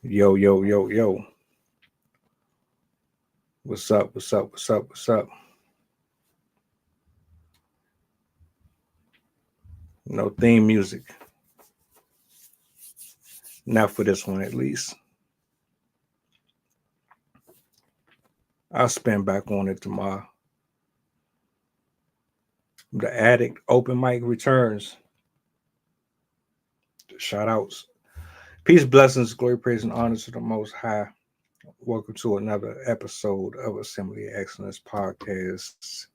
Yo, yo, yo, yo. What's up? What's up? What's up? What's up? No theme music. Not for this one, at least. I'll spin back on it tomorrow. The Addict open mic returns. Shout outs. Peace, blessings, glory, praise, and honor to the Most High. Welcome to another episode of Assembly of Excellence podcast.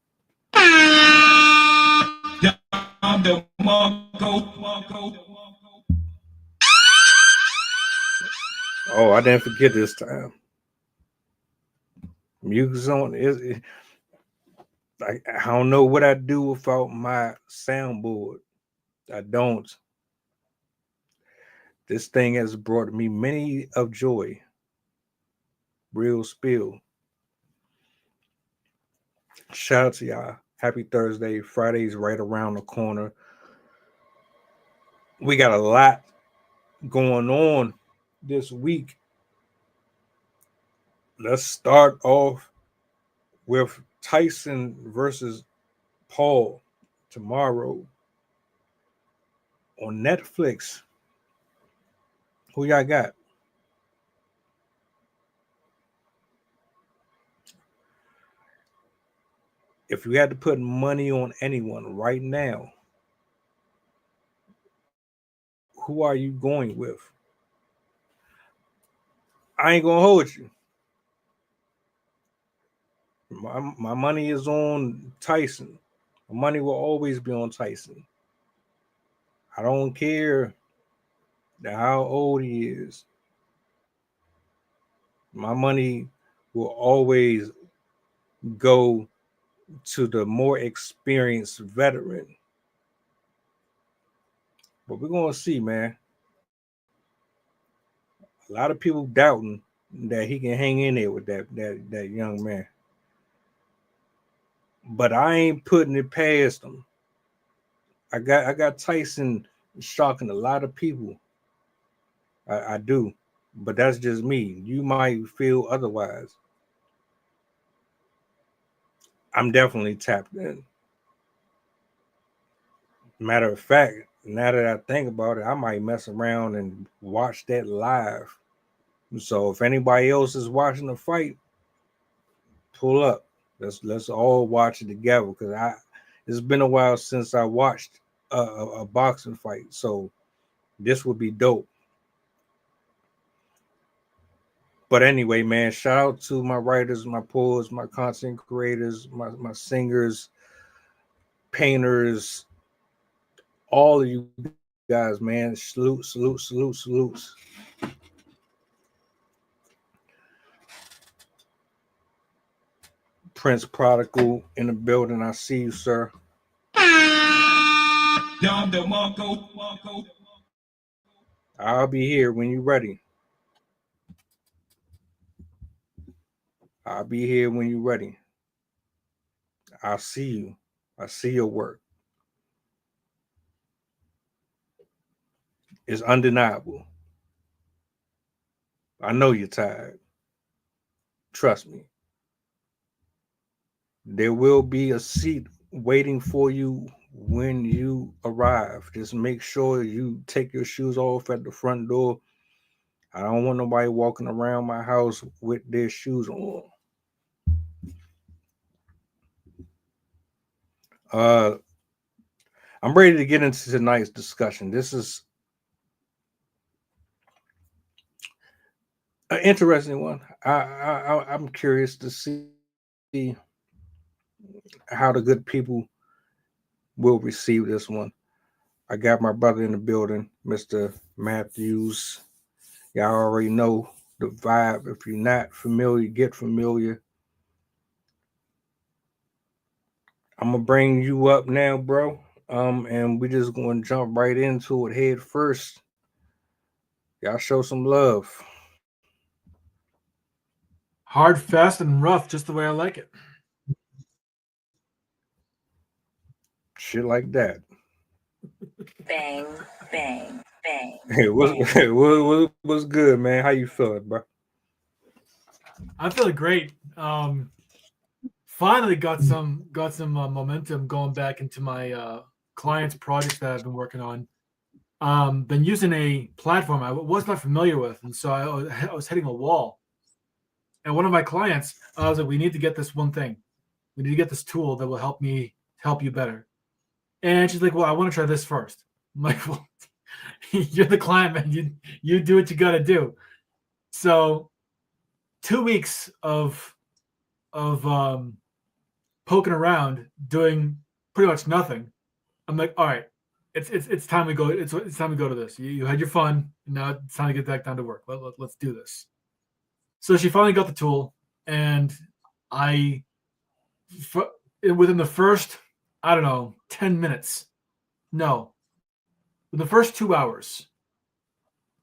Oh, I didn't forget this time. Music's on. I don't know what I do without my soundboard. I don't. This thing has brought me many of joy. Real spill. Shout out to y'all. Happy Thursday. Friday's right around the corner. We got a lot going on this week. Let's start off with Tyson versus Paul tomorrow on Netflix. Who y'all got? If you had to put money on anyone right now, who are you going with? I ain't gonna hold you. My money is on Tyson. My money will always be on Tyson. I don't care how old he is. My money will always go to the more experienced veteran. But we're gonna see, man. A lot of people doubting that he can hang in there with that young man. But I ain't putting it past him. I got Tyson shocking a lot of people. I do. But that's just me. You might feel otherwise. I'm definitely tapped in. Matter of fact, now that I think about it, I might mess around and watch that live. So if anybody else is watching the fight, pull up. Let's all watch it together, because it's been a while since I watched a boxing fight. So this would be dope. But anyway, man, shout out to my writers, my poets, my content creators, my singers, painters, all of you guys, man. Salutes. Prince Prodigal in the building. I see you, sir. I'll be here when you're ready. I'll be here when you're ready. I'll see you. I see your work. It's undeniable. I know you're tired. Trust me. There will be a seat waiting for you when you arrive. Just make sure you take your shoes off at the front door. I don't want nobody walking around my house with their shoes on. I'm ready to get into tonight's discussion. This is an interesting one. I'm curious to see how the good people will receive this one. I got my brother in the building, Mr. Matthews. Y'all already know the vibe. If you're not familiar, get familiar. I'm gonna bring you up now, bro. And we're just gonna jump right into it head first. Y'all show some love. Hard, fast, and rough, just the way I like it. Shit like that. Bang, bang, Hey, what's good, man? How you feeling, bro? I'm feeling great. Finally got some momentum going back into my clients' projects that I've been working on. Been using a platform I was not familiar with, and so I was hitting a wall. And one of my clients, I was like, "We need to get this one thing. We need to get this tool that will help you better." And she's like, "Well, I want to try this first." I'm like, "Well, you're the client, man. You do what you got to do." So 2 weeks of poking around, doing pretty much nothing. I'm like, all right, it's time we go. It's time to go to this. You had your fun. Now it's time to get back down to work. Let's do this. So she finally got the tool, and within the first, I don't know, 10 minutes, no, in the first 2 hours,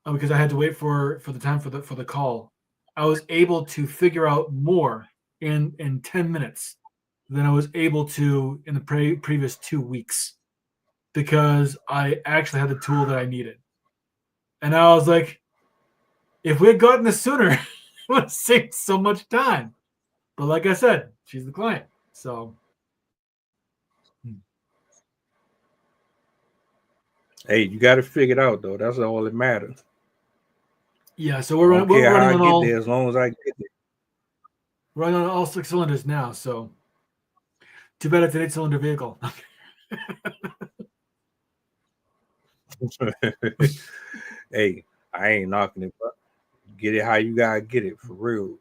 because I had to wait for the time for the call, I was able to figure out more in 10 minutes than I was able to in the previous 2 weeks, because I actually had the tool that I needed. And I was like, if we had gotten this sooner, it would have saved so much time. But like I said, she's the client. So Hey, you got to figure it out, though. That's all that matters. yeah, so we're running on all there, as long as I get there. Running on all 6 cylinders now. So too bad it's an 8-cylinder vehicle. Hey, I ain't knocking it, but get it how you gotta get it, for real.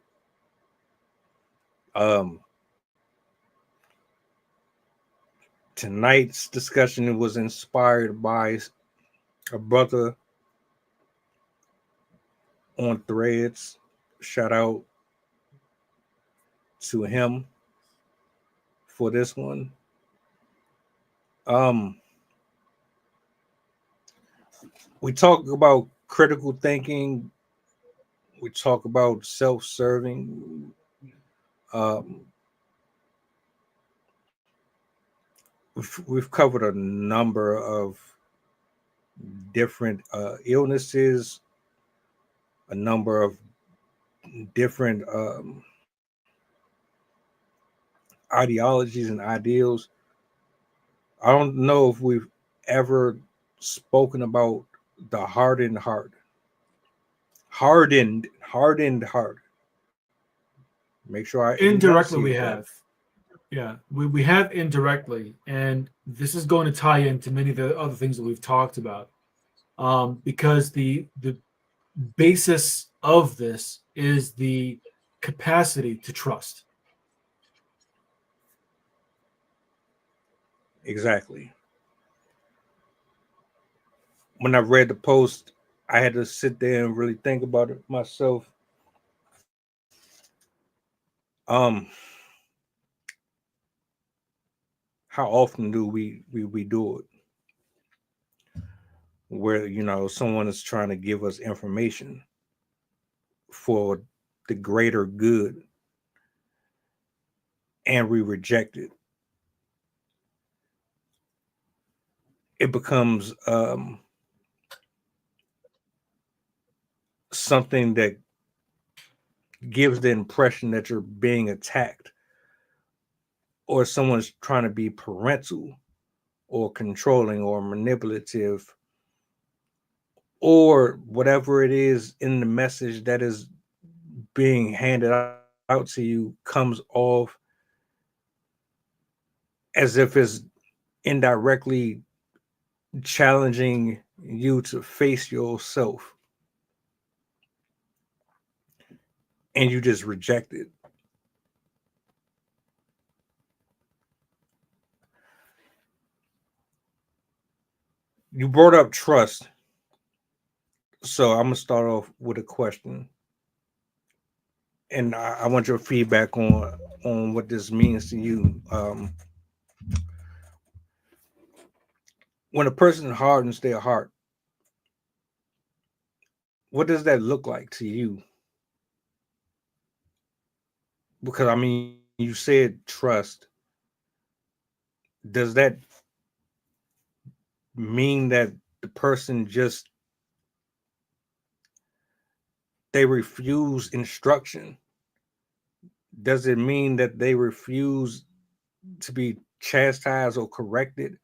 Tonight's discussion was inspired by a brother on Threads. Shout out to him for this one. We talk about critical thinking. We talk about self-serving. We've covered a number of different illnesses, a number of different ideologies and ideals. I don't know if we've ever spoken about the hardened heart. Hardened heart. Make sure I Indirectly, we that. have. Yeah, we have indirectly, and this is going to tie into many of the other things that we've talked about, because the basis of this is the capacity to trust. Exactly. When I read the post, I had to sit there and really think about it myself. How often do we do it? Where someone is trying to give us information for the greater good, and we reject it. It becomes something that gives the impression that you're being attacked, or someone's trying to be parental or controlling or manipulative, or whatever it is in the message that is being handed out to you comes off as if it's indirectly challenging you to face yourself, and you just reject it. You brought up trust, so I'm gonna start off with a question, and I want your feedback on what this means to you. When a person hardens their heart, what does that look like to you? Because I mean, you said trust. Does that mean that the person just they refuse instruction, does it mean that they refuse to be chastised or corrected?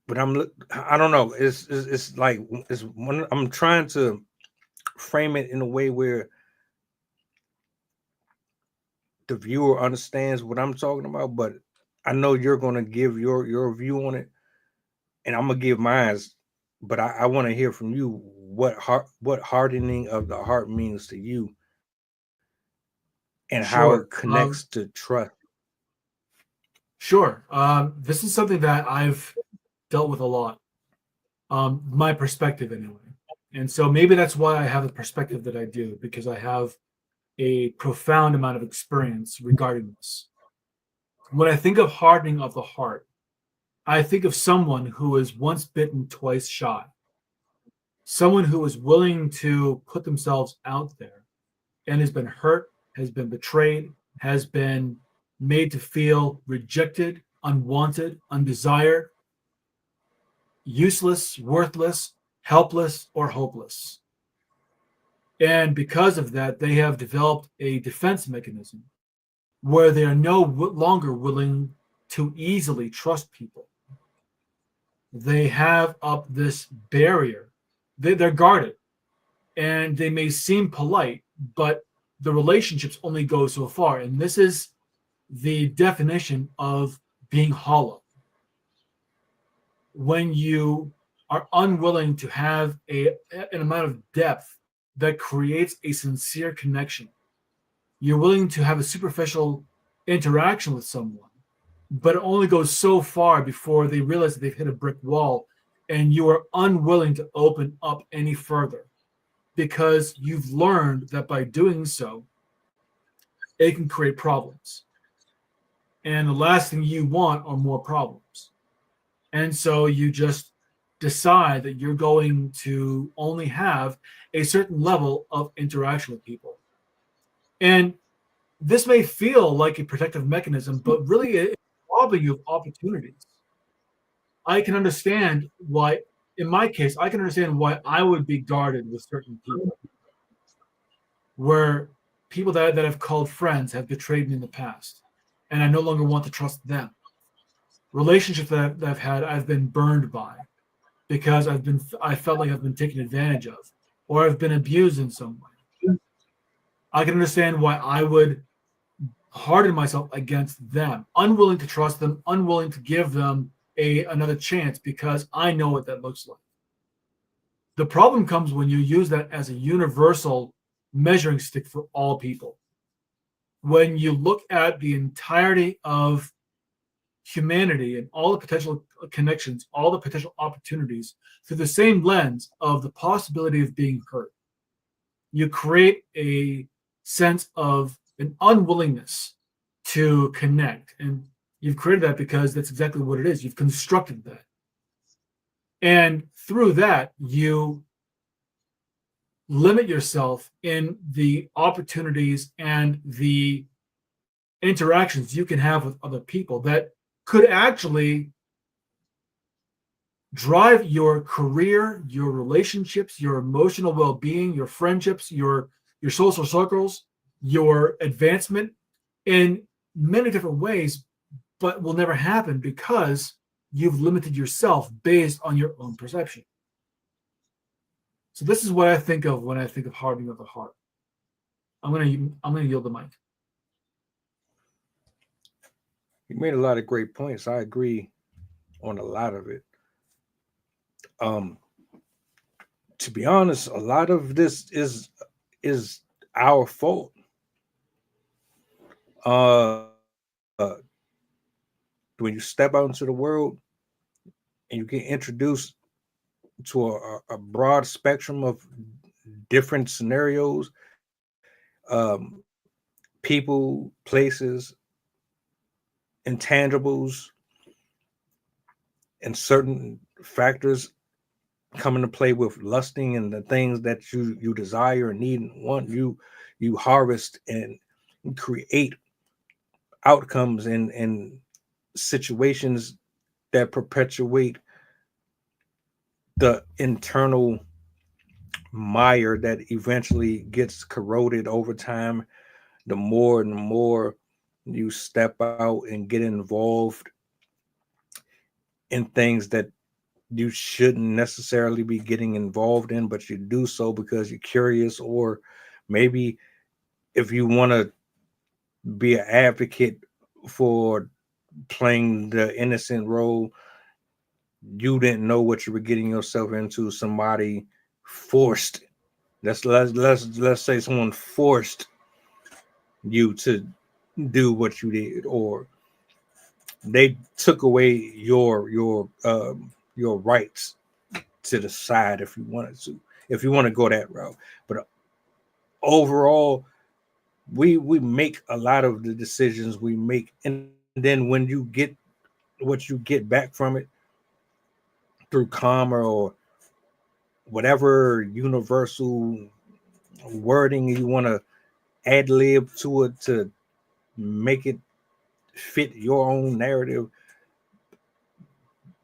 But I don't know. It's like it's when I'm trying to frame it in a way where the viewer understands what I'm talking about, but I know you're gonna give your view on it, and I'm gonna give mine. But I want to hear from you what hardening of the heart means to you, and how it Sure. connects to trust. Sure. This is something that I've dealt with a lot. My perspective, anyway. And so maybe that's why I have the perspective that I do, because I have a profound amount of experience regarding this. When I think of hardening of the heart, I think of someone who is once bitten, twice shy. Someone who is willing to put themselves out there and has been hurt, has been betrayed, has been made to feel rejected, unwanted, undesired, useless, worthless, helpless, or hopeless. And because of that, they have developed a defense mechanism where they are no longer willing to easily trust people. They have up this barrier. They're guarded, and they may seem polite, but the relationships only go so far. And this is the definition of being hollow. When you are unwilling to have an amount of depth that creates a sincere connection, you're willing to have a superficial interaction with someone, but it only goes so far before they realize that they've hit a brick wall, and you are unwilling to open up any further because you've learned that by doing so, it can create problems. And the last thing you want are more problems. And so you just decide that you're going to only have a certain level of interaction with people. And this may feel like a protective mechanism, but really it's robbing you of opportunities. I can understand why, in my case, I can understand why I would be guarded with certain people, where people that have called friends have betrayed me in the past, and I no longer want to trust them. Relationships that I've had, I've been burned by because I felt like I've been taken advantage of, or I've been abused in some way. I can understand why I would harden myself against them, unwilling to trust them, unwilling to give them another chance because I know what that looks like. The problem comes when you use that as a universal measuring stick for all people. When you look at the entirety of humanity and all the potential connections, all the potential opportunities through the same lens of the possibility of being hurt, you create a sense of an unwillingness to connect. And you've created that because that's exactly what it is. You've constructed that. And through that, you limit yourself in the opportunities and the interactions you can have with other people that could actually drive your career, your relationships, your emotional well-being, your friendships, your social circles, your advancement in many different ways, but will never happen because you've limited yourself based on your own perception. So this is what I think of when I think of hardening of the heart. I'm gonna yield the mic. You made a lot of great points. I agree on a lot of it. To be honest, a lot of this is our fault. When you step out into the world and you get introduced to a broad spectrum of different scenarios, people, places, intangibles, and certain factors come into play with lusting and the things that you desire and need and want, you harvest and create outcomes and situations that perpetuate the internal mire that eventually gets corroded over time, the more and more you step out and get involved in things that you shouldn't necessarily be getting involved in, but you do so because you're curious, or maybe if you want to be an advocate for playing the innocent role, you didn't know what you were getting yourself into. Somebody forced, let's say someone forced you to do what you did, or they took away your rights to the side if you wanted to, if you want to go that route. But overall, we make a lot of the decisions we make, and then when you get what you get back from it through karma or whatever universal wording you want to ad lib to it to make it fit your own narrative,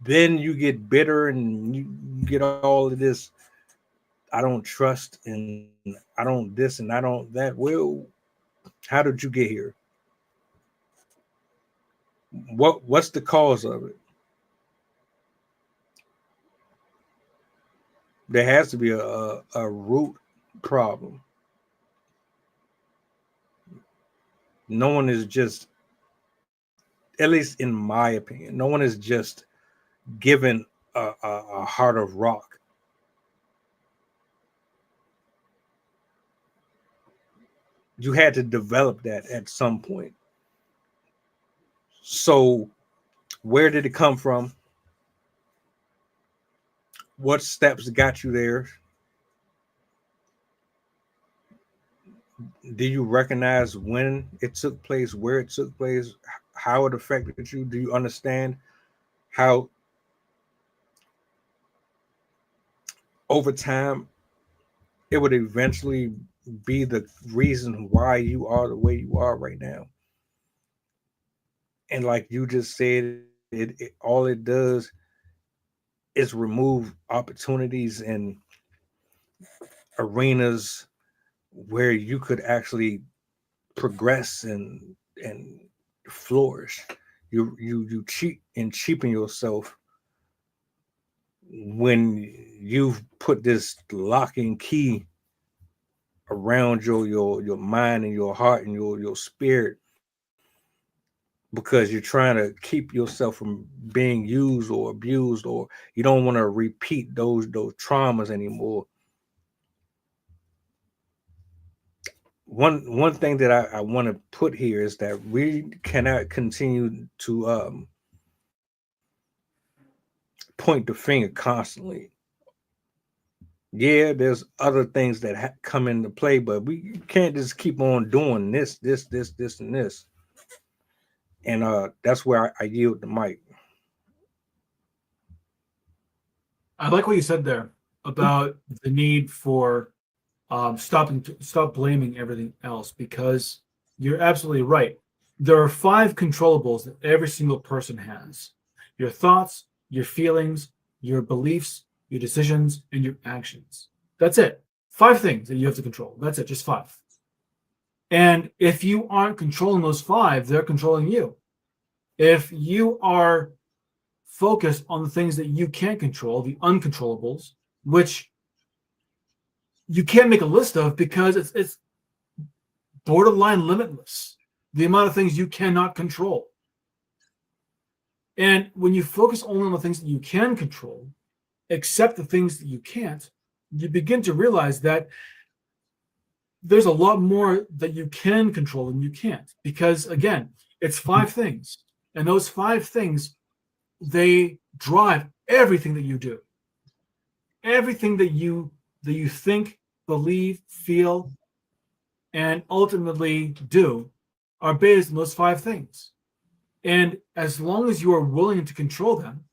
then you get bitter and you get all of this, I don't trust and I don't this and I don't that. Well, how did you get here? What's the cause of it? There has to be a root problem. No one is just, at least in my opinion, no one is just given a heart of rock. You had to develop that at some point. So where did it come from? What steps got you there? Do you recognize when it took place, where it took place, how it affected you? Do you understand how over time it would eventually be the reason why you are the way you are right now? And like you just said, it all it does is remove opportunities and arenas where you could actually progress and flourish. You cheat and cheapen yourself when you've put this locking key around your mind and your heart and your spirit, because you're trying to keep yourself from being used or abused, or you don't want to repeat those traumas anymore. One thing that I want to put here is that we cannot continue to point the finger constantly. Yeah, there's other things that come into play, but we can't just keep on doing this, and this. And that's where I yield the mic. I like what you said there about the need for stop blaming everything else, because you're absolutely right. There are 5 controllables that every single person has: your thoughts, your feelings, your beliefs, your decisions, and your actions. That's it. 5 things that you have to control. That's it, just 5. And if you aren't controlling those 5, they're controlling you. If you are focused on the things that you can't control, the uncontrollables, which you can't make a list of because it's borderline limitless, the amount of things you cannot control. And when you focus only on the things that you can control, accept the things that you can't, you begin to realize that there's a lot more that you can control than you can't. Because again, it's 5 things. And those 5 things, they drive everything that you do. Everything that you think, believe, feel, and ultimately do are based on those 5 things. And as long as you are willing to control them,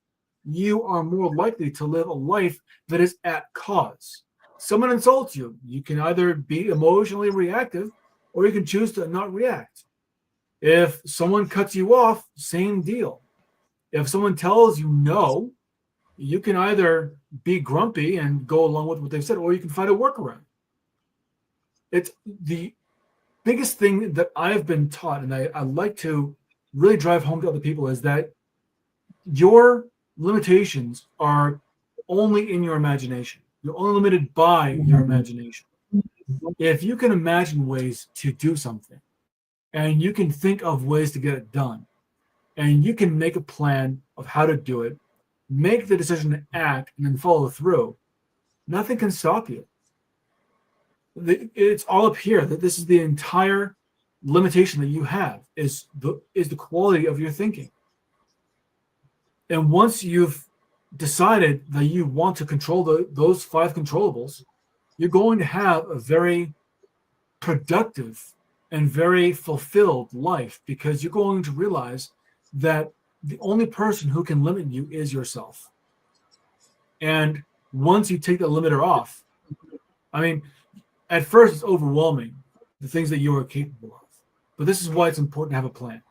you are more likely to live a life that is at cause. Someone insults you, you can either be emotionally reactive or you can choose to not react. If someone cuts you off, same deal. If someone tells you no, you can either be grumpy and go along with what they've said, or you can find a workaround. It's the biggest thing that I've been taught, and I like to really drive home to other people, is that your limitations are only in your imagination. You're only limited by your imagination. If you can imagine ways to do something, and you can think of ways to get it done, and you can make a plan of how to do it, make the decision to act, and then follow through, nothing can stop you. It's all up here. That this is the entire limitation that you have is the quality of your thinking. And once you've decided that you want to control those 5 controllables, you're going to have a very productive and very fulfilled life, because you're going to realize that the only person who can limit you is yourself. And once you take the limiter off, I mean, at first it's overwhelming, the things that you are capable of. But this is why it's important to have a plan.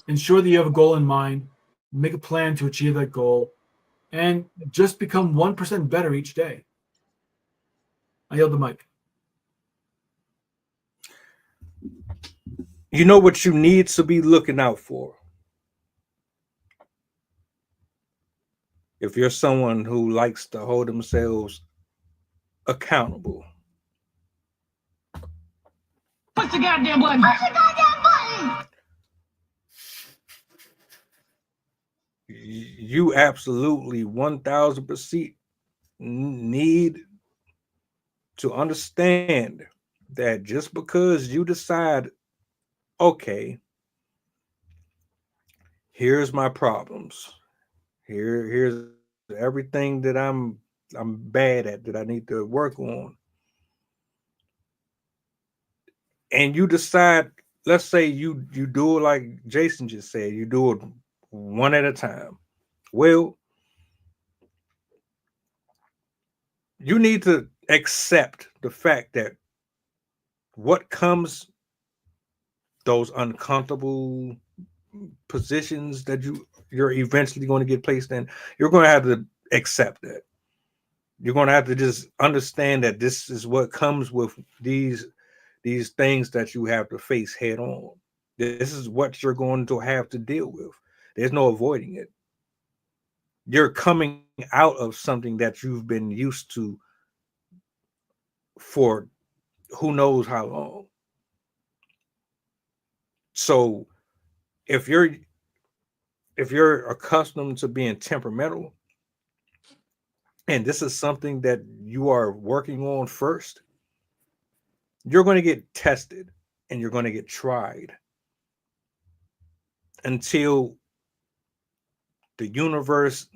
Ensure that you have a goal in mind, make a plan to achieve that goal, and just become 1% better each day. I yield the mic. You know what you need to be looking out for? If you're someone who likes to hold themselves accountable, push the goddamn button. Push the goddamn button. You absolutely 1000% need to understand that just because you decide, okay, here's my problems, here's everything that I'm bad at, that I need to work on, and you decide, let's say you do it like Jason just said, you do it one at a time. Well, you need to accept the fact that what comes, those uncomfortable positions that you're eventually going to get placed in, you're going to have to accept that. You're going to have to just understand that this is what comes with these things that you have to face head on. This is what you're going to have to deal with. There's no avoiding it. You're coming out of something that you've been used to for who knows how long. So if you're accustomed to being temperamental, and this is something that you are working on first, you're going to get tested and you're going to get tried until the universe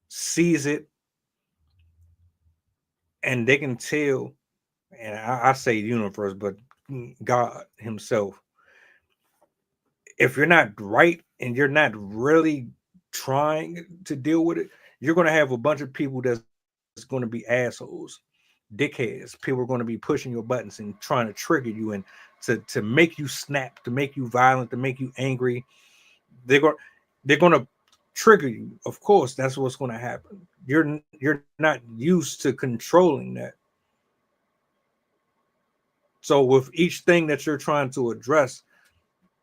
sees it and they can tell, and I say universe, but God himself, if you're not right and you're not really trying to deal with it, you're going to have a bunch of people that's going to be assholes, dickheads. People are going to be pushing your buttons and trying to trigger you and to make you snap, to make you violent, to make you angry. They're going to trigger you. Of course, that's what's going to happen. You're not used to controlling that. So with each thing that you're trying to address,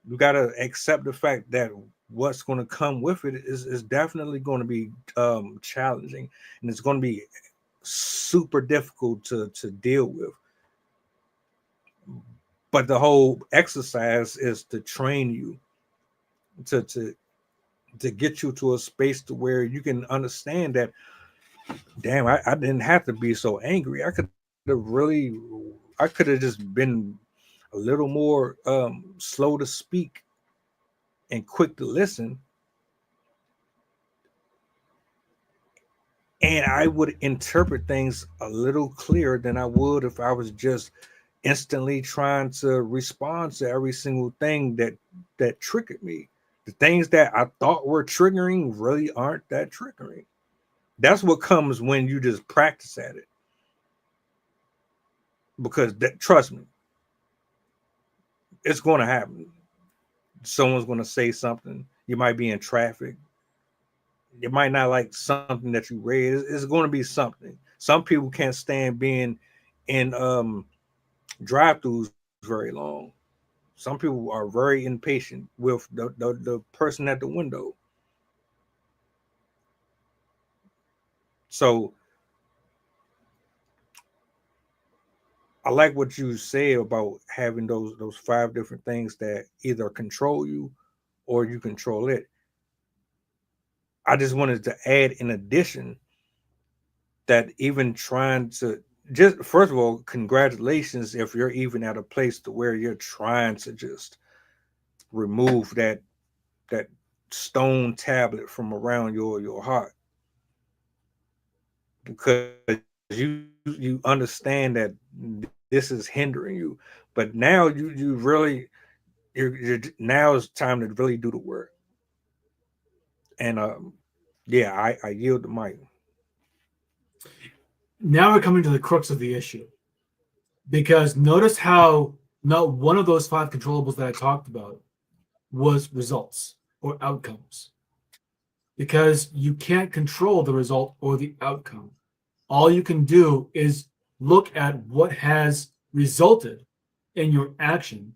you got to accept the fact that what's going to come with it is definitely going to be challenging, and it's going to be super difficult to deal with. But the whole exercise is to train you to get you to a space to where you can understand that, damn, I didn't have to be so angry. I could have just been a little more slow to speak and quick to listen, and I would interpret things a little clearer than I would if I was just instantly trying to respond to every single thing that triggered me. The things that I thought were triggering really aren't that triggering. That's what comes when you just practice at it. Because trust me, it's going to happen. Someone's going to say something. You might be in traffic. You might not like something that you read. It's going to be something. Some people can't stand being in drive-throughs very long. Some people are very impatient with the person at the window. So I like what you said about having those 5 different things that either control you or you control it. I just wanted to add in addition that even trying to just first of all, congratulations if you're even at a place to where you're trying to just remove that stone tablet from around your heart, because you understand that this is hindering you. But now you really you're now it's time to really do the work. And yeah, I yield the mic. Now we're coming to the crux of the issue, because notice how not one of those 5 controllables that I talked about was results or outcomes, because you can't control the result or the outcome. All you can do is look at what has resulted in your action,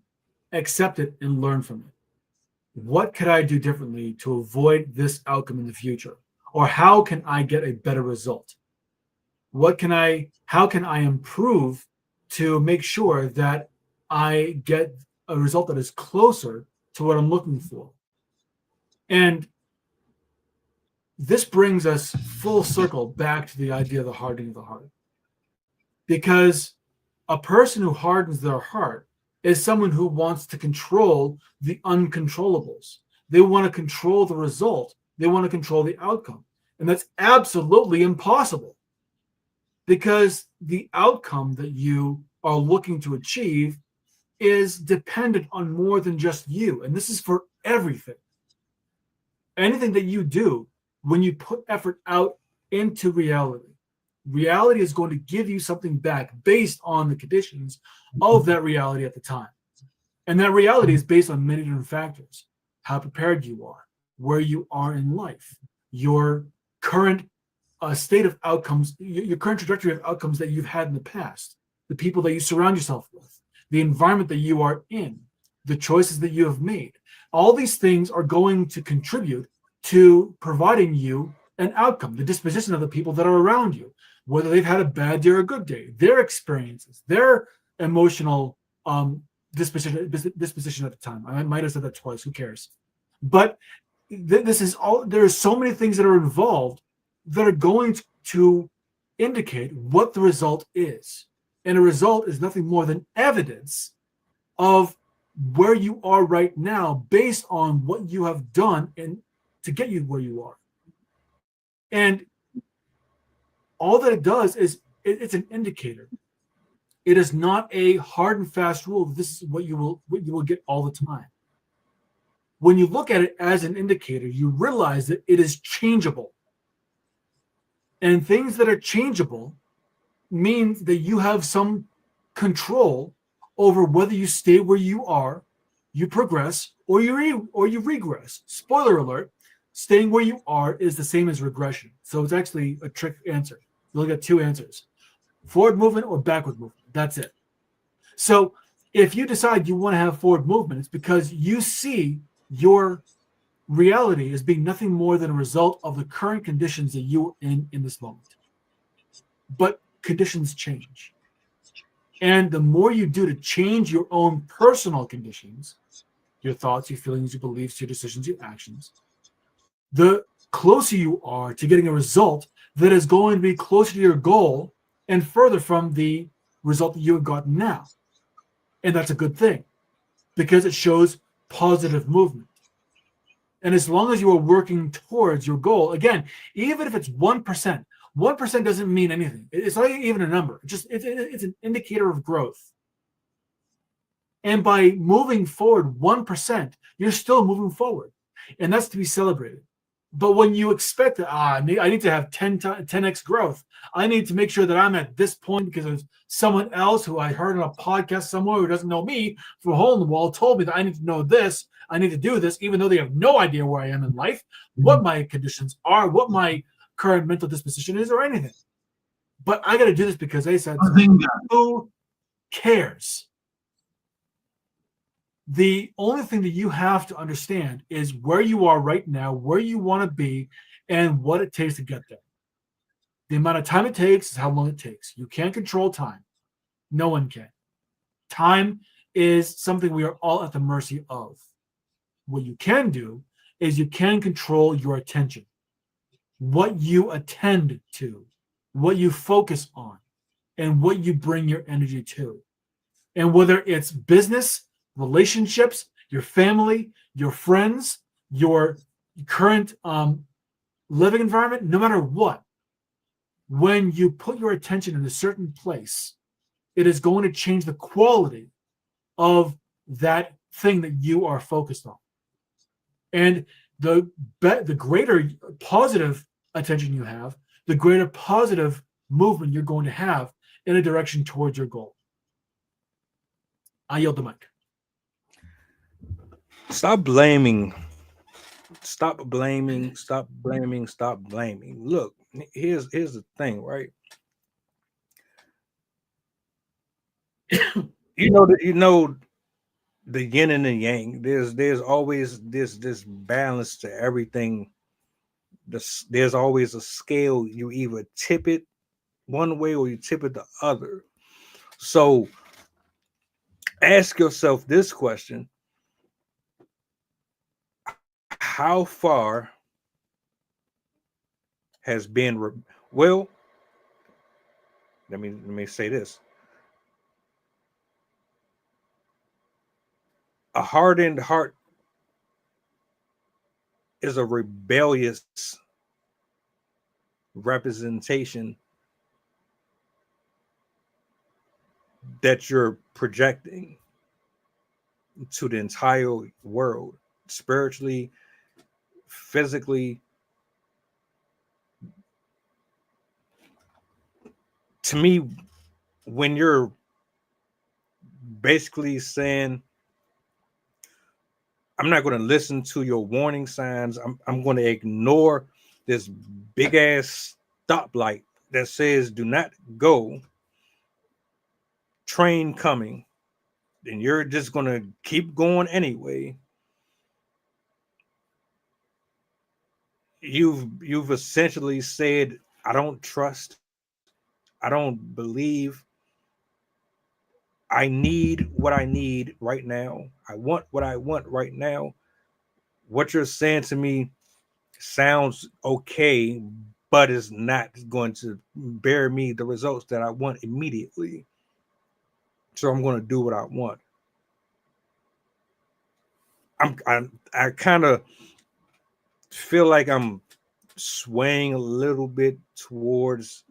accept it, and learn from it. What could I do differently to avoid this outcome in the future? Or how can I get a better result? How can I improve to make sure that I get a result that is closer to what I'm looking for? And this brings us full circle back to the idea of the hardening of the heart. Because a person who hardens their heart is someone who wants to control the uncontrollables. They want to control the result. They want to control the outcome. And that's absolutely impossible, because the outcome that you are looking to achieve is dependent on more than just you. And this is for everything. Anything that you do, when you put effort out into reality, reality is going to give you something back based on the conditions of that reality at the time. And that reality is based on many different factors: how prepared you are, where you are in life, your current state of outcomes, your current trajectory of outcomes that you've had in the past, the people that you surround yourself with, the environment that you are in, the choices that you have made. All these things are going to contribute to providing you an outcome, the disposition of the people that are around you, whether they've had a bad day or a good day, their experiences, their emotional disposition at the time. I might have said that twice, who cares? But this is all, there are so many things that are involved that are going to indicate what the result is. And a result is nothing more than evidence of where you are right now based on what you have done and to get you where you are. And all that it does is it's an indicator. It is not a hard and fast rule. This is what you will get all the time. When you look at it as an indicator, you realize that it is changeable. And things that are changeable means that you have some control over whether you stay where you are, you progress, or you regress. Spoiler alert, staying where you are is the same as regression. So it's actually a trick answer. You look at 2 answers: forward movement or backward movement. That's it. So if you decide you want to have forward movement, it's because you see your reality as being nothing more than a result of the current conditions that you are in this moment. But conditions change. And the more you do to change your own personal conditions, your thoughts, your feelings, your beliefs, your decisions, your actions, the closer you are to getting a result that is going to be closer to your goal and further from the result that you have gotten now. And that's a good thing, because it shows positive movement. And as long as you are working towards your goal, again, even if it's 1%, 1% doesn't mean anything. It's not even a number. It's an indicator of growth. And by moving forward 1%, you're still moving forward. And that's to be celebrated. But when you expect that, I need to have 10x growth. I need to make sure that I'm at this point because there's someone else who I heard on a podcast somewhere who doesn't know me from a hole in the wall told me that I need to know this. I need to do this, even though they have no idea where I am in life, what my conditions are, what my current mental disposition is, or anything. But I got to do this because they said, who cares? The only thing that you have to understand is where you are right now, where you want to be, and what it takes to get there. The amount of time it takes is how long it takes. You can't control time. No one can. Time is something we are all at the mercy of. What you can do is you can control your attention, what you attend to, what you focus on, and what you bring your energy to. And whether it's business, relationships, your family, your friends, your current living environment, no matter what, when you put your attention in a certain place, it is going to change the quality of that thing that you are focused on. And the greater positive attention you have, the greater positive movement you're going to have in a direction towards your goal. I yield the mic. Stop blaming. Stop blaming. Stop blaming. Stop blaming. Look, here's the thing, right? You know the yin and the yang. There's always this balance to everything. There's always a scale. You either tip it one way or you tip it the other. So ask yourself this question: how far has been well? Let me say this: a hardened heart is a rebellious representation that you're projecting to the entire world, spiritually, physically. To me, when you're basically saying, I'm not going to listen to your warning signs, I'm going to ignore this big ass stoplight that says do not go, train coming, and you're just going to keep going anyway. You've essentially said, I don't trust, I don't believe, I need what I need right now, I want what I want right now. What you're saying to me sounds okay, but it's not going to bear me the results that I want immediately. So I'm going to do what I want. I kind of feel like I'm swaying a little bit towards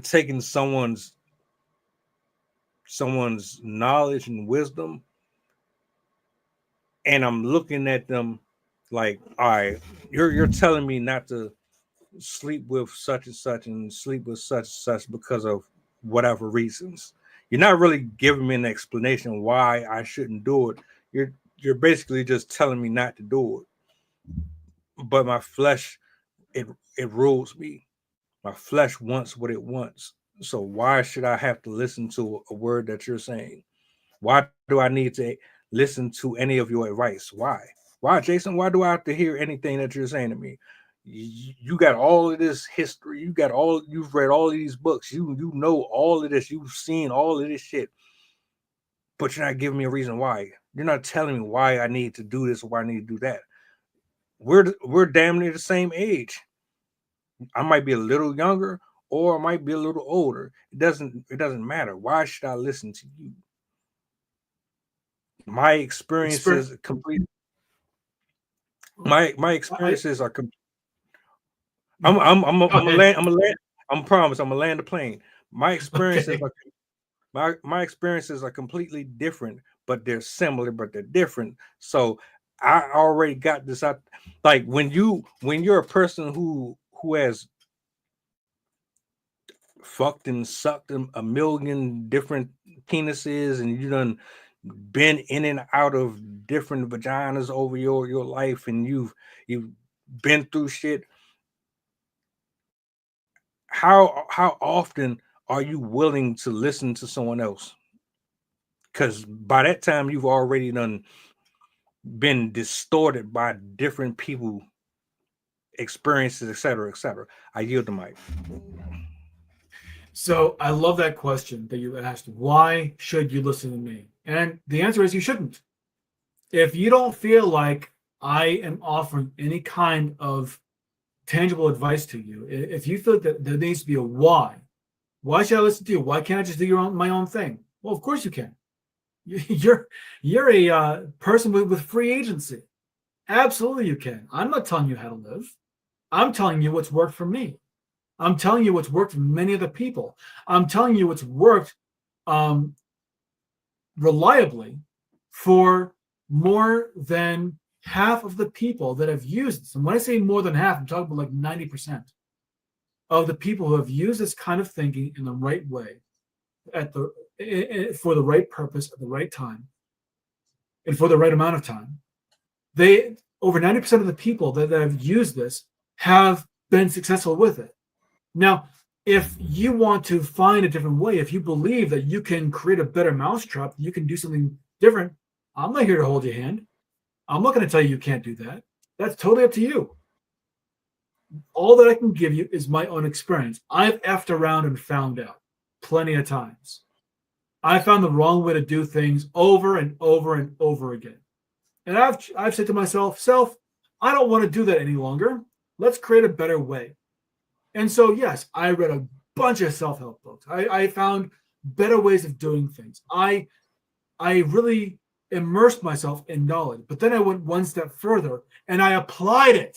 taking someone's knowledge and wisdom, and I'm looking at them like, all right, you're telling me not to sleep with such and such and sleep with such and such because of whatever reasons. You're not really giving me an explanation why I shouldn't do it. You're basically just telling me not to do it. But my flesh, it rules me. My flesh wants what it wants. So why should I have to listen to a word that you're saying? Why do I need to listen to any of your advice? Why, Jason? Why do I have to hear anything that you're saying to me? You got all of this history. You've read all of these books. You know all of this. You've seen all of this shit. But you're not giving me a reason why. You're not telling me why I need to do this or why I need to do that. We're damn near the same age. I might be a little younger or I might be a little older. It doesn't matter. Why should I listen to you? My experiences are complete. My experiences are complete. I'm promise I'm gonna land the plane. My experiences my experiences are completely different, but they're similar, but they're different. So I already got this out. Like when you're a person who has fucked and sucked a million different penises, and you done been in and out of different vaginas over your life, and you've been through shit. How often are you willing to listen to someone else? Because by that time you've already done been distorted by different people experiences, etc., etc. I yield the mic. So I love that question that you asked. Why should you listen to me? And the answer is you shouldn't. If you don't feel like I am offering any kind of tangible advice to you, if you feel that there needs to be a why should I listen to you? Why can't I just do my own thing? Well, of course you can. You're a person with free agency. Absolutely you can. I'm not telling you how to live. I'm telling you what's worked for me. I'm telling you what's worked for many other people. I'm telling you what's worked reliably for more than half of the people that have used this. And when I say more than half, I'm talking about like 90% of the people who have used this kind of thinking in the right way, for the right purpose at the right time, and for the right amount of time. Over 90% of the people that have used this have been successful with it. Now, if you want to find a different way, if you believe that you can create a better mousetrap, you can do something different, I'm not here to hold your hand. I'm not going to tell you can't do that. That's totally up to you. All that I can give you is my own experience. I've effed around and found out plenty of times. I found the wrong way to do things over and over and over again. And I've said to myself, self, I don't want to do that any longer. Let's create a better way. And so, yes, I read a bunch of self-help books. I found better ways of doing things. I really immersed myself in knowledge. But then I went one step further and I applied it.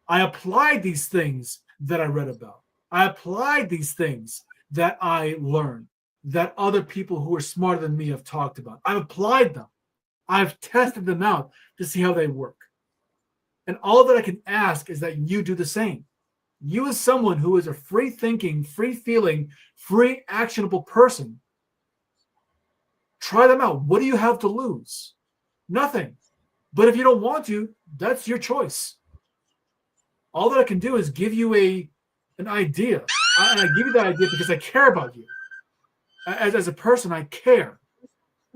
I applied these things that I read about. I applied these things that I learned, that other people who are smarter than me have talked about. I've applied them. I've tested them out to see how they work. And all that I can ask is that you do the same. You, as someone who is a free thinking, free feeling, free actionable person, try them out. What do you have to lose? Nothing. But if you don't want to, that's your choice. All that I can do is give you an idea. And I give you that idea because I care about you. As a person, I care.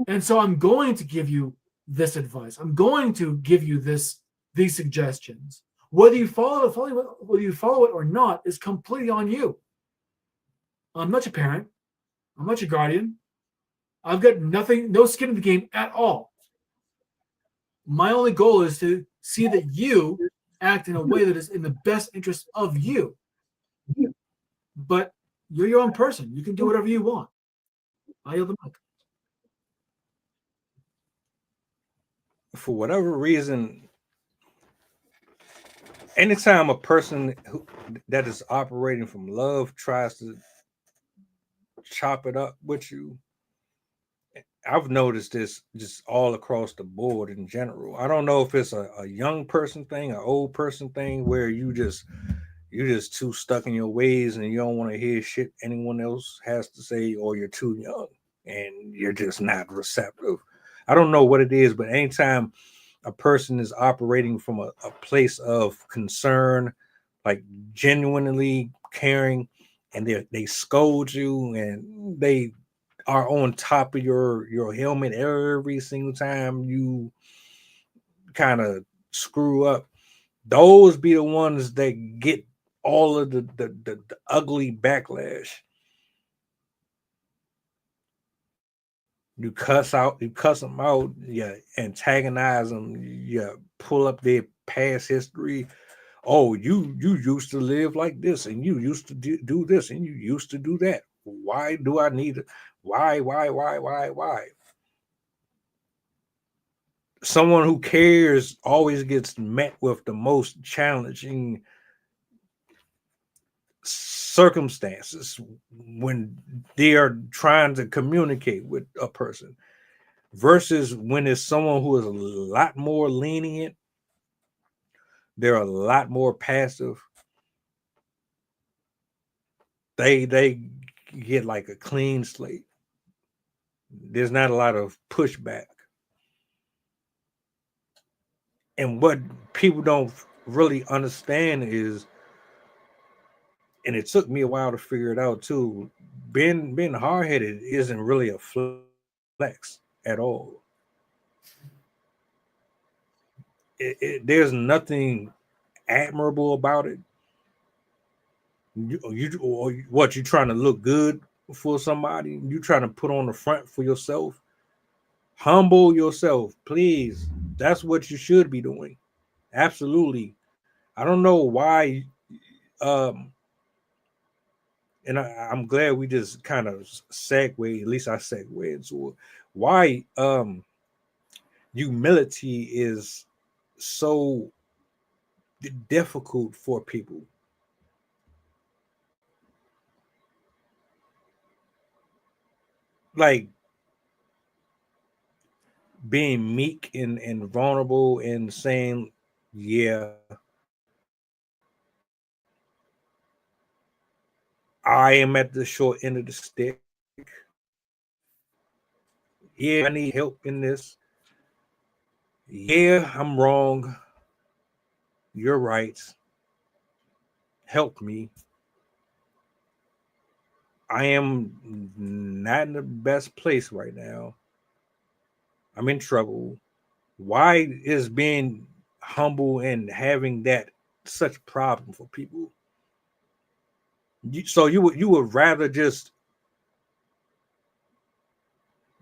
And so I'm going to give you this advice. I'm going to give you these suggestions. Whether you follow it or not is completely on you. I'm not your parent. I'm not your guardian. I've got no skin in the game at all. My only goal is to see that you act in a way that is in the best interest of you. But you're your own person. You can do whatever you want. I yield the mic. For whatever reason, anytime a person that is operating from love tries to chop it up with you, I've noticed this just all across the board in general. I don't know if it's a young person thing, an old person thing, where you're just too stuck in your ways and you don't want to hear shit anyone else has to say, or you're too young and you're just not receptive. I don't know what it is, but anytime a person is operating from a place of concern, like genuinely caring, and they scold you and they are on top of your helmet every single time you kind of screw up, those be the ones that get all of the ugly backlash. You cuss them out, you antagonize them, you pull up their past history. Oh, you used to live like this, and you used to do this, and you used to do that. Why do I need it? Why? Someone who cares always gets met with the most challenging circumstances when they are trying to communicate with a person. versus when it's someone who is a lot more lenient, they're a lot more passive. They get like a clean slate. There's not a lot of pushback. And what people don't really understand is, and it took me a while to figure it out too, being hard-headed isn't really a flex at all. There's nothing admirable about it. What, you trying to look good for somebody? You trying to put on the front for yourself? Humble yourself, please. That's what you should be doing. Absolutely. I don't know why. And I'm glad we just kind of segue. At least I segue into it. Why humility is so difficult for people. Like being meek and vulnerable and saying, yeah, I am at the short end of the stick. Yeah, I need help in this. Yeah, I'm wrong. You're right. Help me. I am not in the best place right now. I'm in trouble. Why is being humble and having that such a problem for people? So you would rather just,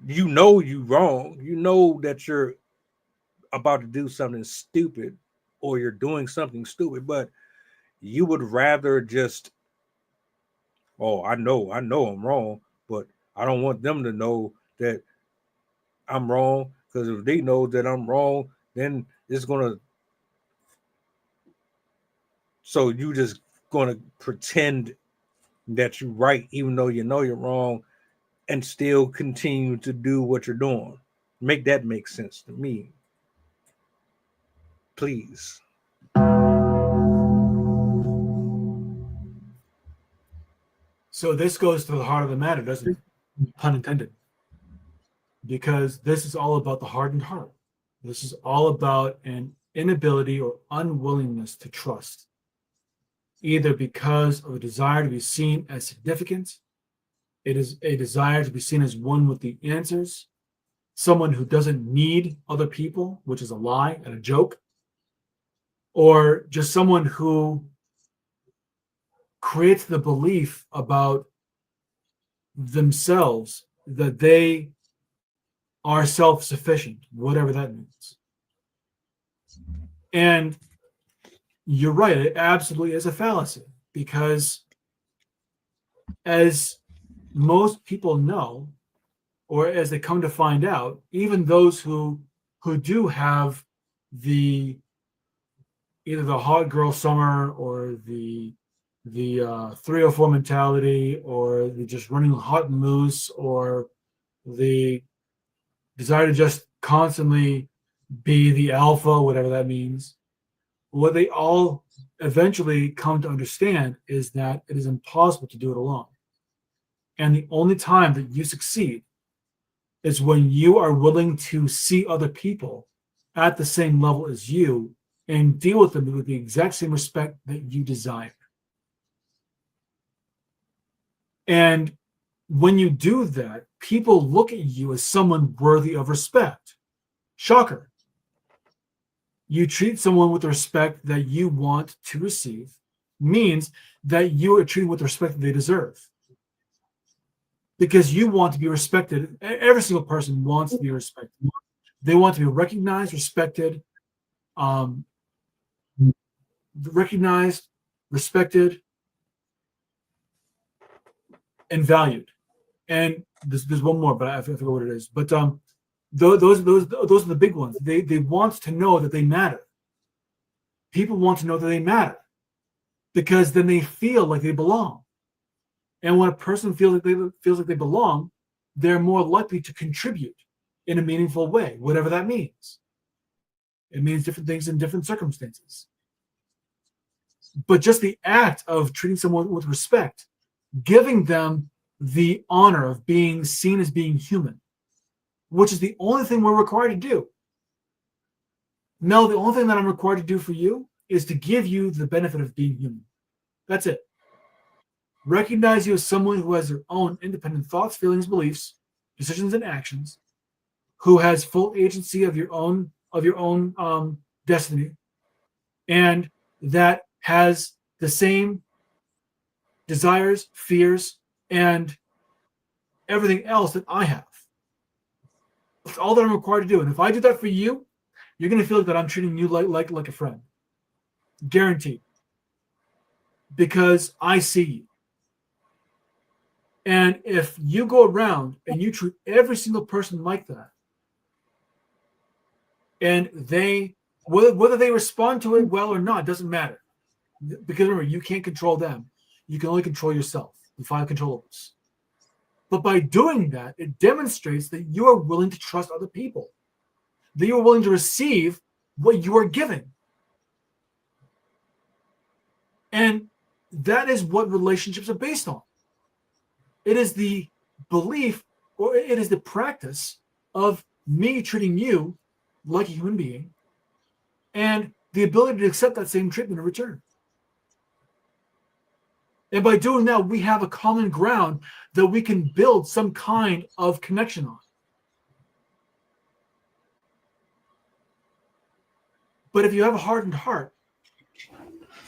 you wrong. You know that you're about to do something stupid or you're doing something stupid, but you would rather just, oh, I know I'm wrong, but I don't want them to know that I'm wrong, because if they know that I'm wrong, then it's gonna, so you just gonna pretend that you're right even though you know you're wrong and still continue to do what you're doing. Make that make sense to me, please. So this goes to the heart of the matter, doesn't it? Pun intended. Because this is all about the hardened heart. This is all about an inability or unwillingness to trust, either because of a desire to be seen as significant. It is a desire to be seen as one with the answers, someone who doesn't need other people, which is a lie and a joke, or just someone who creates the belief about themselves that they are self-sufficient, whatever that means. And you're right, it absolutely is a fallacy, because as most people know, or as they come to find out, even those who do have the either the hot girl summer or the 304 mentality, or the just running hot and loose, or the desire to just constantly be the alpha, whatever that means, what they all eventually come to understand is that it is impossible to do it alone. And the only time that you succeed is when you are willing to see other people at the same level as you and deal with them with the exact same respect that you desire. And when you do that, people look at you as someone worthy of respect. Shocker. You treat someone with the respect that you want to receive, means that you are treating with the respect that they deserve. Because you want to be respected. Every single person wants to be respected. They want to be recognized, respected, and valued. And there's one more, but I forget what it is. But those are the big ones. They want to know that they matter. People want to know that they matter, because then they feel like they belong. And when a person feels like they belong, they're more likely to contribute. in a meaningful way, whatever that means. It means different things in different circumstances. But just the act of treating someone with respect, giving them the honor of being seen as being human, which is the only thing we're required to do. Mel, the only thing that I'm required to do for you is to give you the benefit of being human. That's it. Recognize you as someone who has their own independent thoughts, feelings, beliefs, decisions, and actions, who has full agency of your own destiny, and that has the same desires, fears, and everything else that I have. That's all that I'm required to do. And if I do that for you, you're going to feel that I'm treating you like a friend. Guaranteed. Because I see you. And if you go around and you treat every single person like that, and they, whether they respond to it well or not, doesn't matter. Because remember, you can't control them. You can only control yourself, the 5 controllables. But by doing that, it demonstrates that you are willing to trust other people, that you are willing to receive what you are giving. And that is what relationships are based on. It is the belief, or it is the practice of me treating you like a human being, and the ability to accept that same treatment in return. And by doing that, we have a common ground that we can build some kind of connection on. But if you have a hardened heart,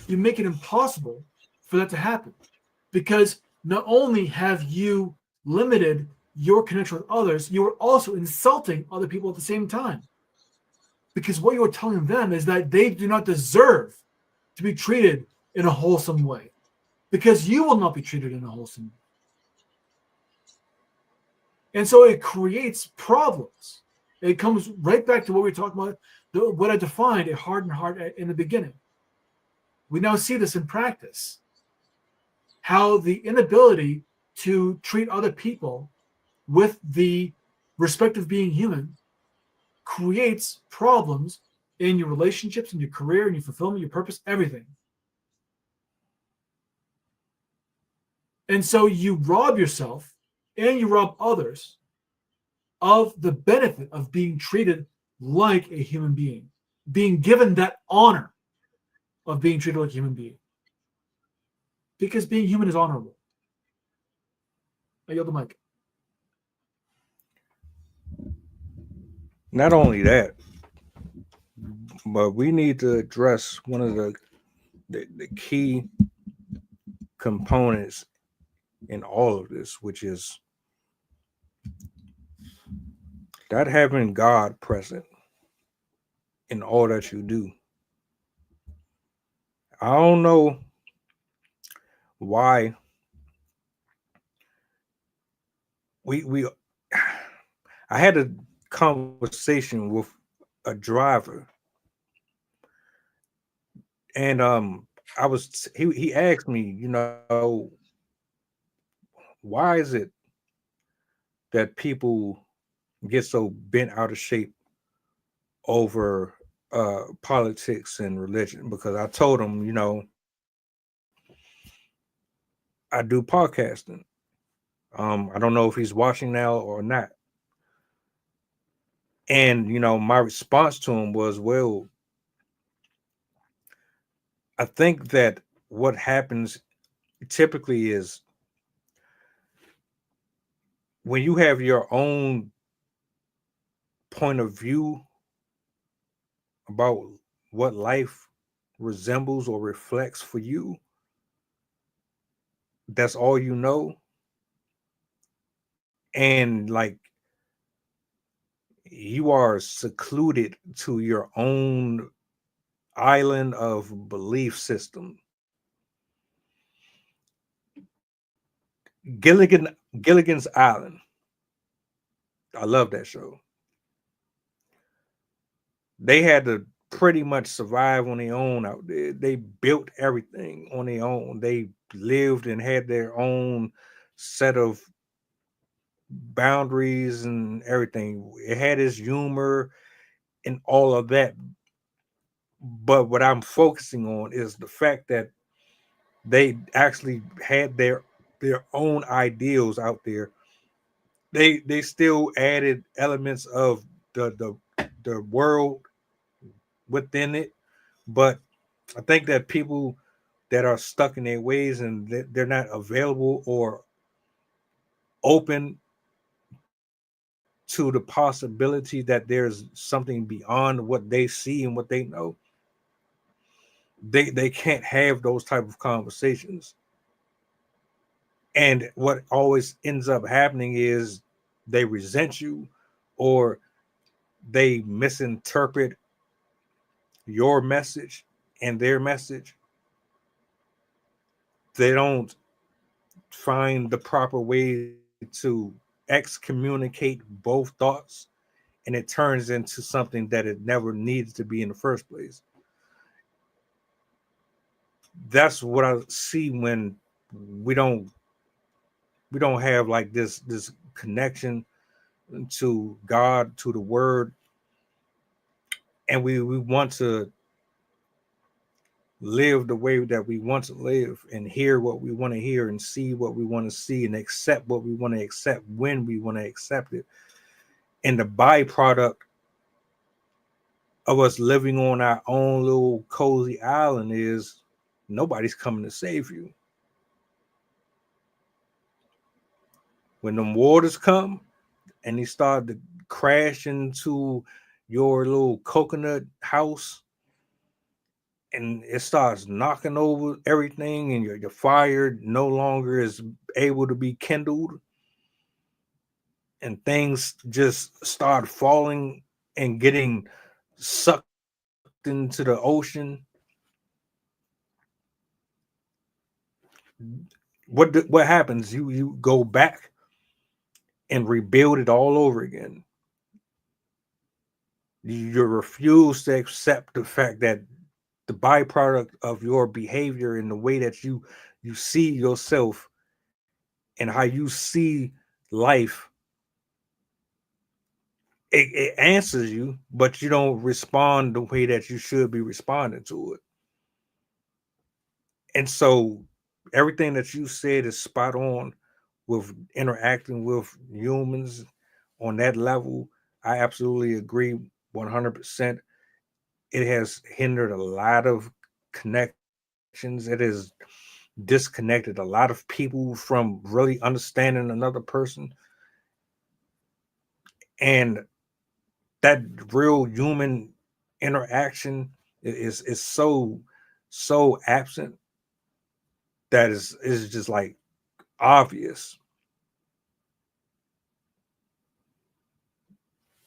you make it impossible for that to happen. Because not only have you limited your connection with others, you are also insulting other people at the same time. Because what you're telling them is that they do not deserve to be treated in a wholesome way. Because you will not be treated in a wholesome way. And so it creates problems. It comes right back to what we were talking about, what I defined a hardened heart in the beginning. We now see this in practice. How the inability to treat other people with the respect of being human creates problems in your relationships, in your career, in your fulfillment, your purpose, everything. And so you rob yourself and you rob others of the benefit of being treated like a human being, being given that honor of being treated like a human being. Because being human is honorable. I yield the mic. Not only that, but we need to address one of the key components in all of this, which is that having God present in all that you do. I don't know why we I had a conversation with a driver, and he asked me, why is it that people get so bent out of shape over politics and religion? Because I told him, I do podcasting. I don't know if he's watching now or not. And, my response to him was, well, I think that what happens typically is when you have your own point of view about what life resembles or reflects for you, that's all you know. And like you are secluded to your own island of belief system. Gilligan's Island. I love that show. They had to pretty much survive on their own out there. They built everything on their own. They lived and had their own set of boundaries and everything. It had its humor and all of that. But what I'm focusing on is the fact that they actually had their own ideals out there. They still added elements of the world within it, but I think that people that are stuck in their ways and they're not available or open to the possibility that there's something beyond what they see and what they know, they can't have those type of conversations. And what always ends up happening is they resent you, or they misinterpret your message and their message. They don't find the proper way to excommunicate both thoughts, and it turns into something that it never needs to be in the first place. That's what I see when we don't have like this connection to God, to the word, and we want to live the way that we want to live and hear what we want to hear and see what we want to see and accept what we want to accept when we want to accept it. And the byproduct of us living on our own little cozy island is nobody's coming to save you. When them waters come and they start to crash into your little coconut house and it starts knocking over everything and your fire no longer is able to be kindled and things just start falling and getting sucked into the ocean, what happens? You go back and rebuild it all over again. You refuse to accept the fact that the byproduct of your behavior and the way that you see yourself and how you see life, it answers you, but you don't respond the way that you should be responding to it. And so everything that you said is spot on with interacting with humans on that level. I absolutely agree 100%. It has hindered a lot of connections. It has disconnected a lot of people from really understanding another person. And that real human interaction is so absent that is just like obvious.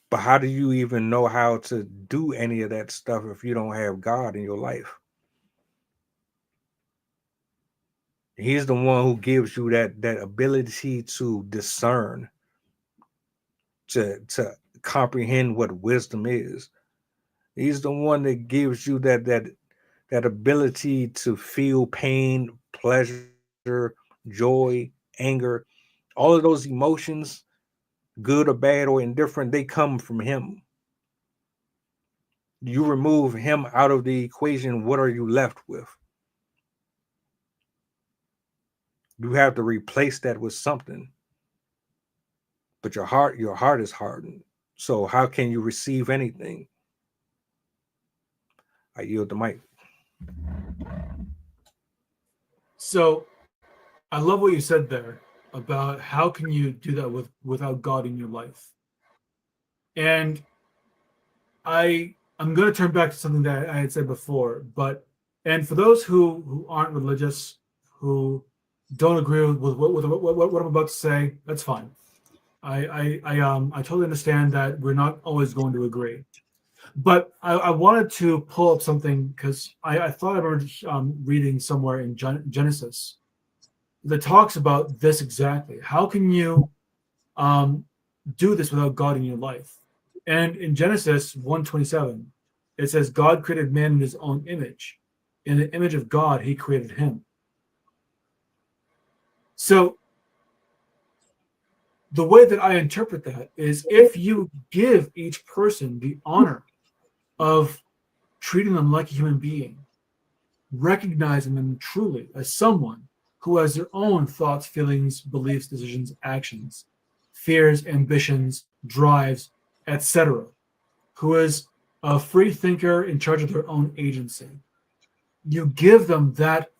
But how do you even know how to do any of that stuff if you don't have God in your life? He's the one who gives you that ability to discern, to comprehend what wisdom is. He's the one that gives you that ability to feel pain, pleasure, joy, anger, all of those emotions, good or bad or indifferent, they come from him. You remove him out of the equation, what are you left with? You have to replace that with something. But your heart is hardened. So how can you receive anything? I yield the mic. So I love what you said there about how can you do that without God in your life. And I'm going to turn back to something that I had said before, and for those who aren't religious, who don't agree with what I'm about to say, that's fine. I totally understand that we're not always going to agree. But I wanted to pull up something because I thought I remember reading somewhere in Genesis that talks about this exactly. How can you do this without God in your life? And in Genesis 1:27, it says, God created man in his own image. In the image of God, he created him. So the way that I interpret that is if you give each person the honor of treating them like a human being, recognizing them truly as someone who has their own thoughts, feelings, beliefs, decisions, actions, fears, ambitions, drives, etc., who is a free thinker in charge of their own agency. You give them that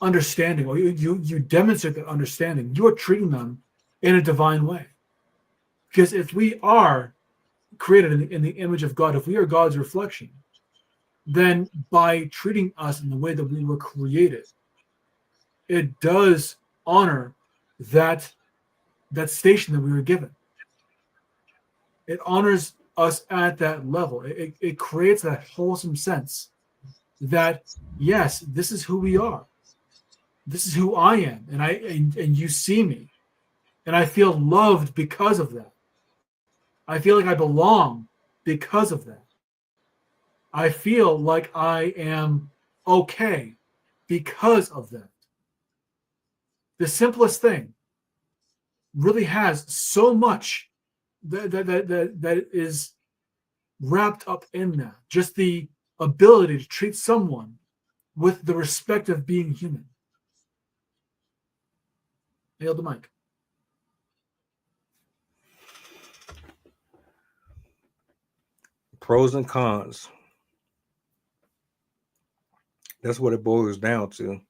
understanding, or you demonstrate that understanding. You are treating them in a divine way. Because if we are created in the image of God, if we are God's reflection, then by treating us in the way that we were created, it does honor that station that we were given. It honors us at that level. It creates that wholesome sense that, yes, this is who we are. This is who I am, and you see me, and I feel loved because of that. I feel like I belong because of that. I feel like I am okay because of that. The simplest thing really has so much that is wrapped up in that. Just the ability to treat someone with the respect of being human. I yield the mic. Pros and cons. That's what it boils down to.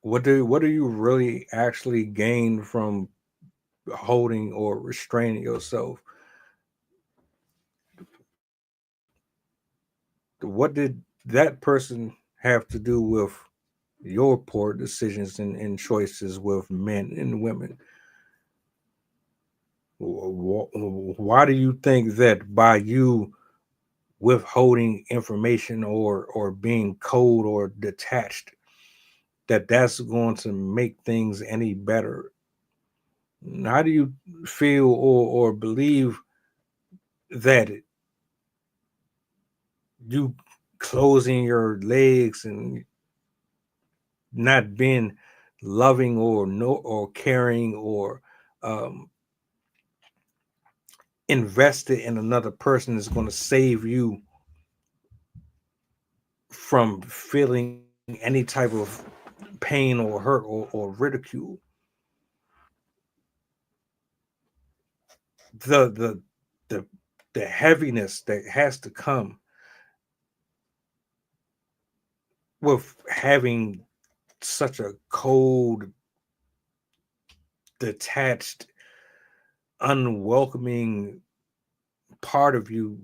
What do you really actually gain from holding or restraining yourself? What did that person have to do with your poor decisions and choices with men and women? Why do you think that by you withholding information or being cold or detached, that's going to make things any better? How do you feel or believe that you closing your legs and not being loving or caring or invested in another person is going to save you from feeling any type of pain or hurt or ridicule? The the heaviness that has to come with having such a cold, detached, unwelcoming part of you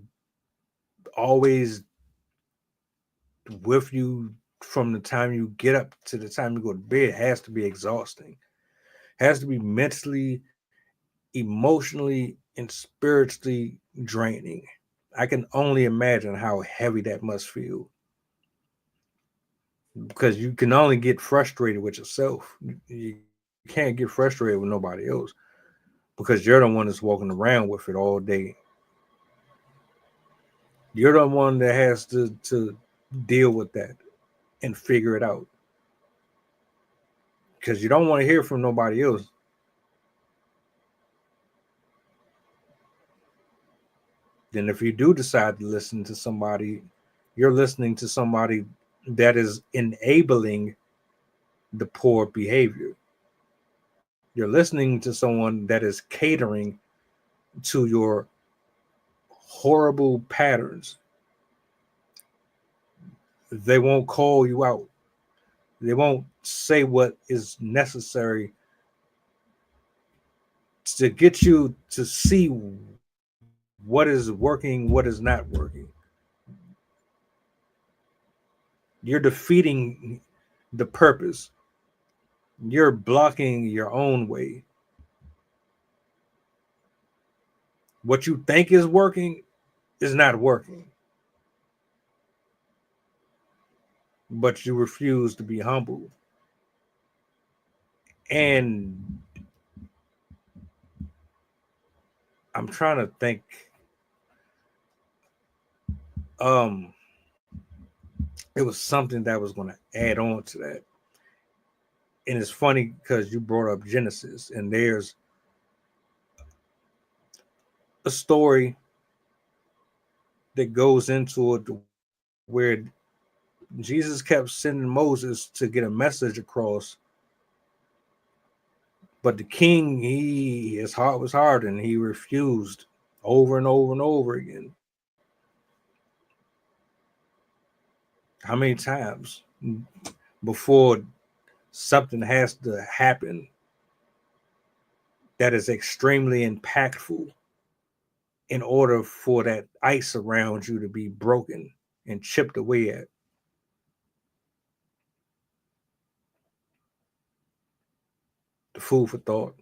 always with you from the time you get up to the time you go to bed has to be exhausting. Has to be mentally, emotionally, and spiritually draining. I can only imagine how heavy that must feel. Because you can only get frustrated with yourself. You can't get frustrated with nobody else because you're the one that's walking around with it all day. You're the one that has to deal with that and figure it out. Because you don't want to hear from nobody else. Then if you do decide to listen to somebody, you're listening to somebody that is enabling the poor behavior. You're listening to someone that is catering to your horrible patterns. They won't call you out. They won't say what is necessary to get you to see what is working, what is not working. You're defeating the purpose. You're blocking your own way. What you think is working is not working. But you refuse to be humble. And I'm trying to think. It was something that was going to add on to that. and it's funny because you brought up Genesis, and there's a story that goes into it where Jesus kept sending Moses to get a message across, but the king, his heart was hardened. He refused over and over and over again. How many times before something has to happen that is extremely impactful in order for that ice around you to be broken and chipped away at? The food for thought.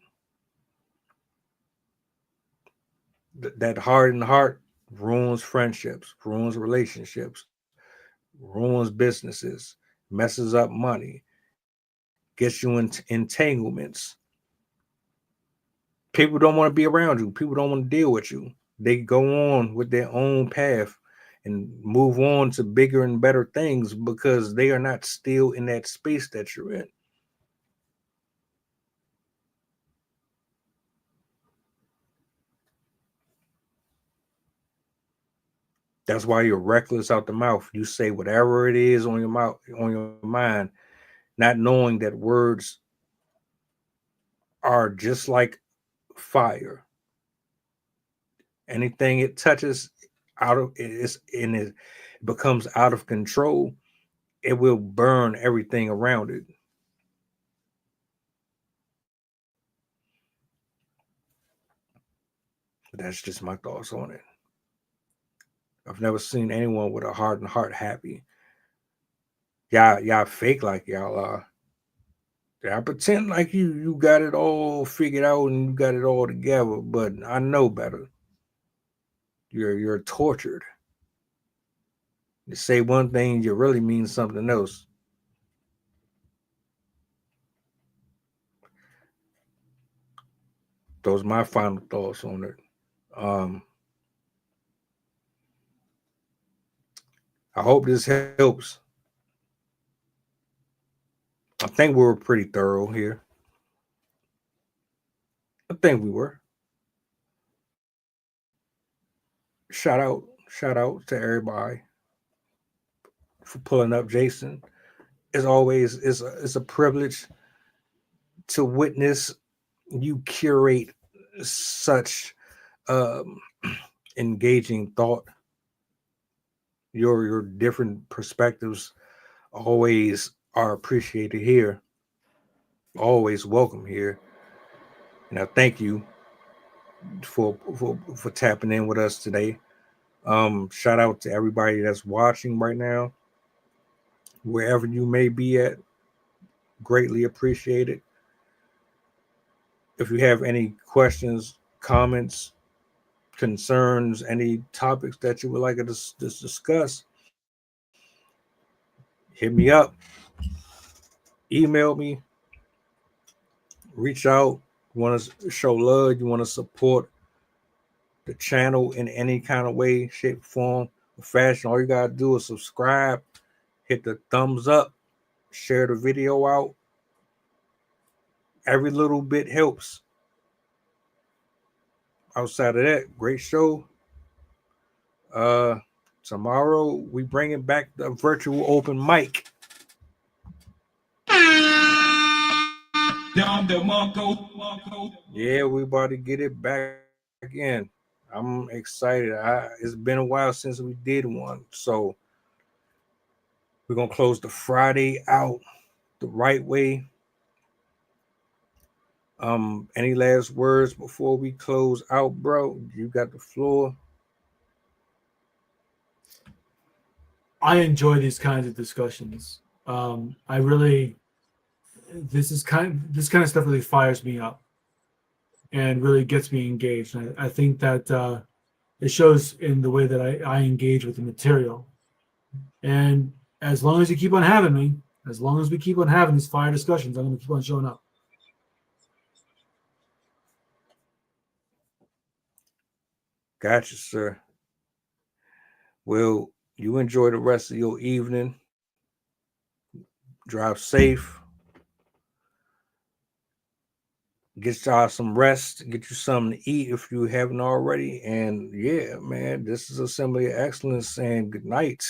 That hardened heart ruins friendships, ruins relationships, ruins businesses, messes up money, gets you in entanglements. People don't want to be around you. People don't want to deal with you. They go on with their own path and move on to bigger and better things because they are not still in that space that you're in. That's why you're reckless out the mouth. You say whatever it is on your mouth, on your mind, not knowing that words are just like fire. Anything it touches out of it becomes out of control, it will burn everything around it. But that's just my thoughts on it. I've never seen anyone with a hardened heart happy. Y'all fake like y'all are. I pretend like you got it all figured out and you got it all together, but I know better. You're tortured. You say one thing, you really mean something else. Those are my final thoughts on it. I hope this helps. I think we were pretty thorough here. I think we were. Shout out to everybody for pulling up, Jason. As always, it's a privilege to witness you curate such engaging thought. Your different perspectives always are appreciated here. Always welcome here. And I thank you for tapping in with us today. Shout out to everybody that's watching right now, wherever you may be at. Greatly appreciate it. If you have any questions, comments, concerns, any topics that you would like us to discuss, hit me up, email me, reach out. You want to show love, you want to support the channel in any kind of way, shape, form, or fashion, all you got to do is subscribe, hit the thumbs up, share the video out. Every little bit helps. Outside of that, great show. Tomorrow we bringing back the virtual open mic. Yeah, we about to get it back again. I'm excited. It's been a while since we did one, so we're gonna close the Friday out the right way. Any last words before we close out, bro? You got the floor. I enjoy these kinds of discussions. I really, this kind of stuff really fires me up and really gets me engaged. I think that it shows in the way that I engage with the material. And as long as you keep on having me, as long as we keep on having these fire discussions, I'm going to keep on showing up. Gotcha, sir. Well, you enjoy the rest of your evening. Drive safe. Get y'all some rest. Get you something to eat if you haven't already. And yeah, man, this is Assembly of Excellence, and good night.